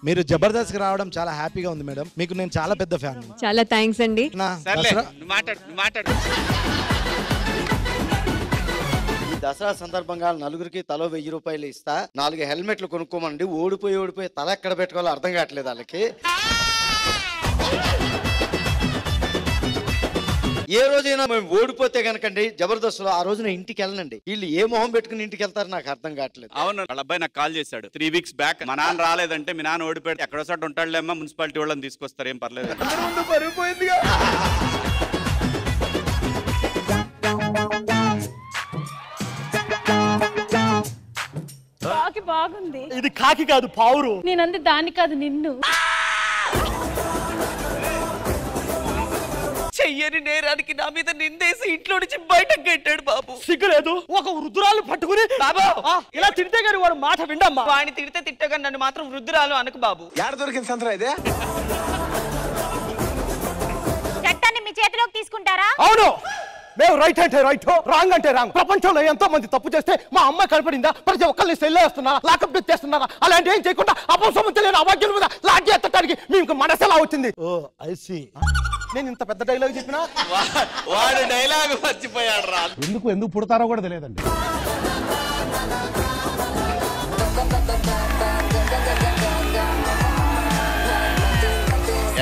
మీరు జబర్దస్త్ కి రావడం చాలా హ్యాపీగా ఉంది మేడం. మీకు నేను చాలా పెద్ద ఫ్యాన్. చాలా థ్యాంక్స్ అండి. ఈ దసరా సందర్భంగా నలుగురికి తలో 1000 రూపాయలు ఇస్తా, 4 హెల్మెట్లు కొనుక్కోమండి. ఓడిపోయి తల ఎక్కడ పెట్టుకోవాలో అర్థం కావట్లేదు వాళ్ళకి. ఏ రోజైనా మేము ఓడిపోతే కనుకండి జబర్దస్త్ లో ఆ రోజున ఇంటికి వెళ్ళనండి. వీళ్ళు ఏ మొహం పెట్టుకుని ఇంటికి వెళ్తారు నాకు అర్థం కావట్లేదు. అవును, వాళ్ళ అబ్బాయి నాకు కాల్ చేశాడు 3 వీక్స్ బ్యాక్. మా నాన్న రాలేదంటే మీ నాన్న ఓడిపోయాడు, ఎక్కడోసారి ఉంటాడులేమ్మా, మున్సిపాలిటీ వాళ్ళని తీసుకొస్తారు, ఏం పర్లేదు. కాకి బాగుంది. ఇది కాకి కాదు, పావురు. నేనంది దాన్ని కాదు, నిన్ను. చెయ్యని నేరానికి నా మీద నిందేసి ఇంట్లో నుంచి బయటకు గెట్టాడు బాబు. సిగ్గులేదు? ఒక వృద్ధురాలు పట్టుకుని బాబు ఇలా తిడితే గాని వాడు మాట విండమ్మా. వాడిని తిడితే తిట్టగా నన్ను మాత్రం వృద్ధురాలు అనకు బాబు. యాడ దొరికింది సంతరా ఇదే? చట్టాన్ని మీ చేతిలోకి తీసుకుంటారా? అవును, మేము రైట్ అంటే రైట్, రాంగ్ అంటే రాంగ్. ప్రపంచంలో ఎంతో మంది తప్పు చేస్తే మా అమ్మ కనపడిందా? ప్రతి ఒక్కరిని సెల్లేస్తున్నారా, లాకప్ చేస్తున్నారా? అలాంటి ఏం చేయకుండా అపసమం తెలియని అవాక్యుల మీద లాఠీ ఎత్తడానికి మీకు మనసెలా వచ్చింది? ఓ ఐ సీ. నేను ఇంత పెద్ద డైలాగ్ చెప్పినా వాడు డైలాగ్ మర్చిపోయాడు రా. ఎందుకు పుడతారో కూడా తెలియదండి.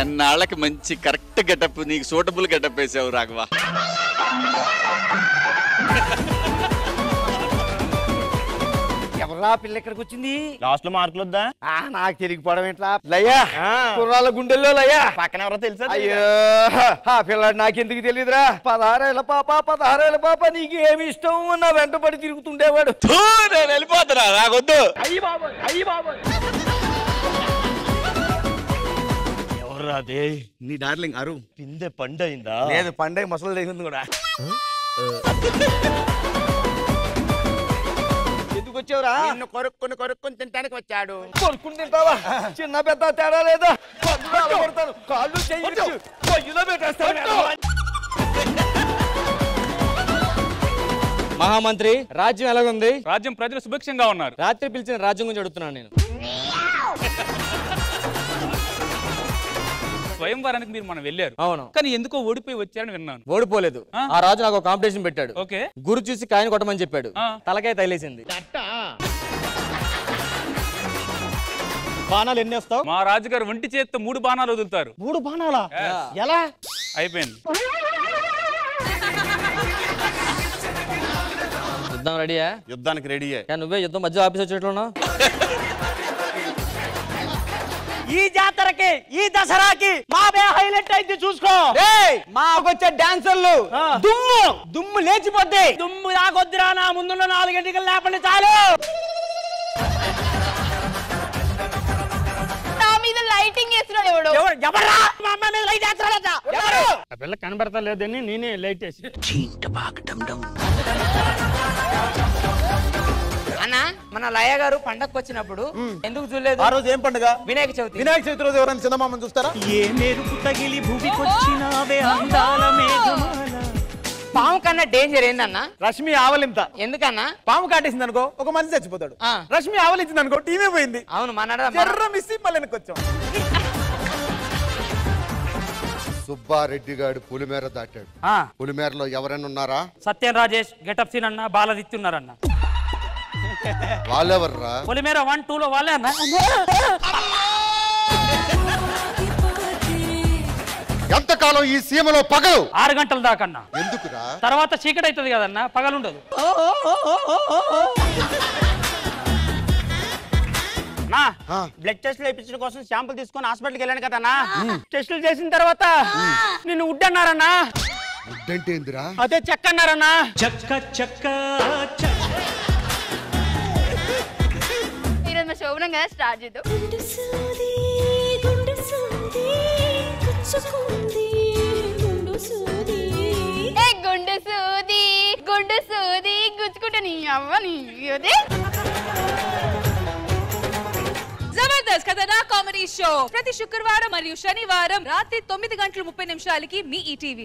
ఎన్నాళ్ళకి మంచి కరెక్ట్ గెటప్, నీకు సూటబుల్ గెటప్ వేసావు రాఘవ. ఎవరా పిల్ల ఇక్కడికి వచ్చింది? లాస్ట్ లో మార్కులు వద్దా? నాకు తిరిగిపోవడం ఏంట్రా? లయ్యా, కుర్రాళ్ళ గుండెల్లో లయ్యా. పక్కన ఎవరో తెలుసా? అయ్యో, ఆ పిల్లాడు నాకెందుకు తెలియదురా? 16 ఏళ్ల పాప నీకేమి ఇష్టం నా వెంటబడి తిరుగుతుండేవాడు. నేను వెళ్ళిపోతున్నా, నాకొద్దు. అయ్యి బాబోయ్ ఎవరా అదే? నీ డార్లింగ్ అరు. పిందె పండైందా? లేదు, పండగ ముసలు లేకుంది కూడా. ఎందుకు వచ్చావురా? నిన్ను కొరుక్కుని తింటానికి వచ్చాడు. కొరుక్కుని తింటావా? చిన్న పెద్ద తేడా లేదా? కాళ్ళు చెయ్యి పొయ్యిలో పెట్టేస్తాను. మహామంత్రి, రాజ్యం ఎలాగుంది? రాజ్యం ప్రజలు సుభిక్షంగా ఉన్నారు. రాత్రి పిలిచిన రాజ్యం గురించి అడుగుతున్నాను నేను. స్వయంవరానికి మీరు మనం వెళ్ళారు. అవును, కానీ ఎందుకో ఓడిపోయి వచ్చారని విన్నాను. ఓడిపోలేదు. ఆ రాజు నాకు ఒక కాంపిటీషన్ పెట్టాడు. ఓకే, గురు చూసి కాయని కొట్టమని చెప్పాడు. తలకాయ తగిలేసింది. బాణాలు ఎన్ని వేస్తావు? మా రాజుగారు ఒంటి చేత్తో 3 బాణాలు వదులుతారు. 3 బాణాలా? ఎలా? అయిపోయింది. యుద్ధం రెడీయా? యుద్ధానికి రెడీయే. నువ్వే యుద్ధం మధ్య ఆఫీస్ వచ్చేట్లున్నావు. ఈ జాతరకి, ఈ దసరాకి మావే హైలైట్ అయితే చూసుకో. మాకొచ్చే డాన్సర్లు దుమ్ము లేచిపోద్ది. దుమ్ము రాకొద్దురా, నా ముందున్న 4 గంటలు లేపండి చాలు. నా మీద లైటింగ్ వేస్తున్నాడు ఎవడు? ఎవరా? మా అమ్మ మీద లైట్ వేస్తాడట. ఎవరు? ఆ పిల్ల కనబడతా లేదని నేనే లైట్ వేసి. అన్న, మన లయ గారు పండగకు వచ్చినప్పుడు ఎందుకు చూడలేదు? ఆ రోజు ఏం పండుగ? వినాయక చవితి. వినాయక చవితి రోజు ఎవరైనా చందమామని చూస్తారా? ఏ మెరుపు తగిలి భూమికొచ్చినావే అందాల మేఘమాల. పాము కన్నా డేంజర్ ఏందన్న? రష్మి ఆవలింత. ఎందుకన్నా? పాము కాటేసింది అనుకో ఒక మనిషి చచ్చిపోతాడు. రష్మి ఆవలించింది అనుకో టీమే పోయింది. అవును, ఎర్ర మిస్సి మళ్ళీ వెనకొచ్చాం. సుబ్బారెడ్డి గారు పులిమేర దాటాడు. పులిమేరలో ఎవరైనా ఉన్నారా? సత్యం రాజేష్, గెటప్ సీన్ అన్న, బాలదిత్తి ఉన్నారన్న. వాళ్ళెవర్రా? పులిమేర 1, 2 లో వాళ్ళే అన్న. ఎంతకాలం ఈ సీమలో పగలు? 6 గంటల దాకా అన్న. ఎందుకురా? తర్వాత చీకటి అవుతుంది కదన్న, పగలుండదు. బ్లడ్ టెస్ట్ వేయించడం కోసం శాంపుల్ తీసుకొని హాస్పిటల్కి వెళ్ళాను కదన్నా. టెస్టులు చేసిన తర్వాత నిన్ను ఉడ్ అన్నారన్నా. ఉడ్డంటే ఏందిరా? అదే చెక్క అన్నారన్నా. చెక్క ఈరోజు మా శోభనం కదా, స్టార్ట్ చేద్దాం. గుండు సూది గుచ్చుకుంటే నీ అవ్వని. జబర్దస్త్ ఖతర్నాక్ కామెడీ షో ప్రతి శుక్రవారం మరియు శనివారం రాత్రి 9:30 మీ ఈటీవీలో.